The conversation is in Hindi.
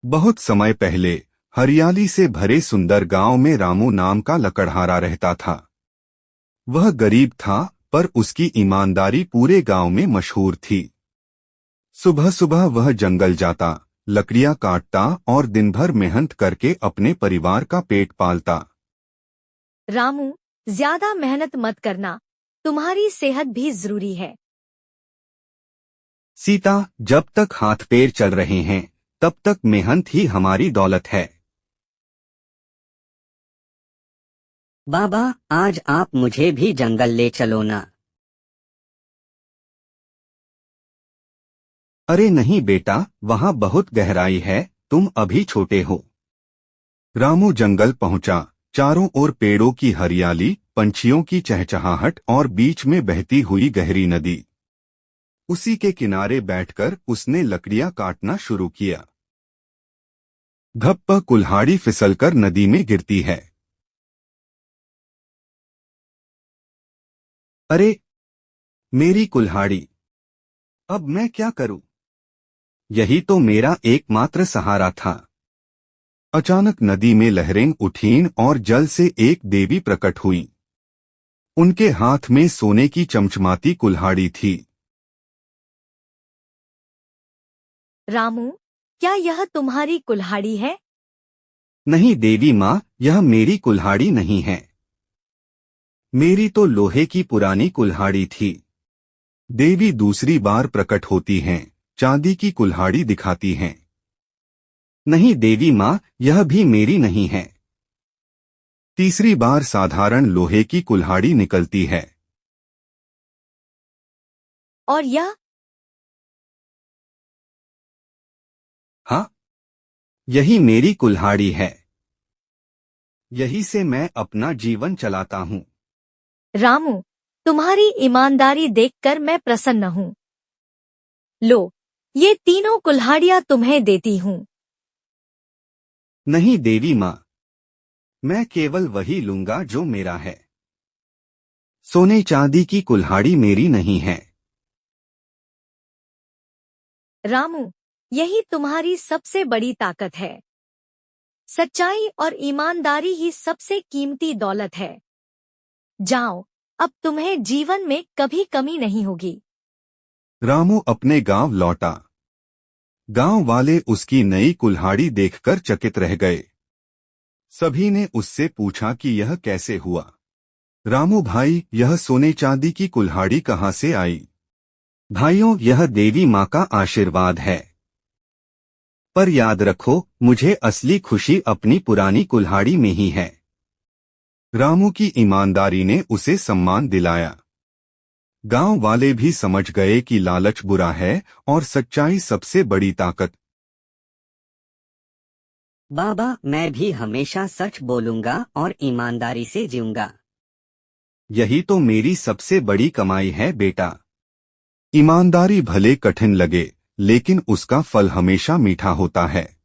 बहुत समय पहले हरियाली से भरे सुंदर गांव में रामू नाम का लकड़हारा रहता था। वह गरीब था, पर उसकी ईमानदारी पूरे गांव में मशहूर थी। सुबह सुबह वह जंगल जाता, लकड़ियां काटता और दिन भर मेहनत करके अपने परिवार का पेट पालता। रामू, ज्यादा मेहनत मत करना, तुम्हारी सेहत भी जरूरी है। सीता, जब तक हाथ पैर चल रहे हैं तब तक मेहनत ही हमारी दौलत है। बाबा, आज आप मुझे भी जंगल ले चलो ना। अरे नहीं बेटा, वहाँ बहुत गहराई है, तुम अभी छोटे हो। रामू जंगल पहुंचा। चारों ओर पेड़ों की हरियाली, पंछियों की चहचहाहट और बीच में बहती हुई गहरी नदी। उसी के किनारे बैठकर उसने लकड़ियां काटना शुरू किया। धप्प, कुल्हाड़ी फिसलकर नदी में गिरती है। अरे, मेरी कुल्हाड़ी! अब मैं क्या करूं? यही तो मेरा एकमात्र सहारा था। अचानक नदी में लहरें उठीं और जल से एक देवी प्रकट हुई। उनके हाथ में सोने की चमचमाती कुल्हाड़ी थी। रामू, क्या यह तुम्हारी कुल्हाड़ी है? नहीं देवी माँ, यह मेरी कुल्हाड़ी नहीं है। मेरी तो लोहे की पुरानी कुल्हाड़ी थी। देवी दूसरी बार प्रकट होती हैं, चांदी की कुल्हाड़ी दिखाती हैं। नहीं देवी माँ, यह भी मेरी नहीं है। तीसरी बार साधारण लोहे की कुल्हाड़ी निकलती है। और यह? हाँ, यही मेरी कुल्हाड़ी है। यही से मैं अपना जीवन चलाता हूँ। रामू, तुम्हारी ईमानदारी देखकर मैं प्रसन्न हूँ। लो, ये तीनों कुल्हाड़ियाँ तुम्हें देती हूँ। नहीं देवी माँ, मैं केवल वही लूंगा जो मेरा है। सोने चांदी की कुल्हाड़ी मेरी नहीं है। रामू, यही तुम्हारी सबसे बड़ी ताकत है। सच्चाई और ईमानदारी ही सबसे कीमती दौलत है। जाओ, अब तुम्हें जीवन में कभी कमी नहीं होगी। रामू अपने गांव लौटा। गांव वाले उसकी नई कुल्हाड़ी देखकर चकित रह गए। सभी ने उससे पूछा कि यह कैसे हुआ। रामू भाई, यह सोने चांदी की कुल्हाड़ी कहाँ से आई? भाइयों, यह देवी माँ का आशीर्वाद है। पर याद रखो, मुझे असली खुशी अपनी पुरानी कुल्हाड़ी में ही है। रामू की ईमानदारी ने उसे सम्मान दिलाया। गांव वाले भी समझ गए कि लालच बुरा है और सच्चाई सबसे बड़ी ताकत। बाबा, मैं भी हमेशा सच बोलूंगा और ईमानदारी से जीऊंगा। यही तो मेरी सबसे बड़ी कमाई है बेटा। ईमानदारी भले कठिन लगे, लेकिन उसका फल हमेशा मीठा होता है।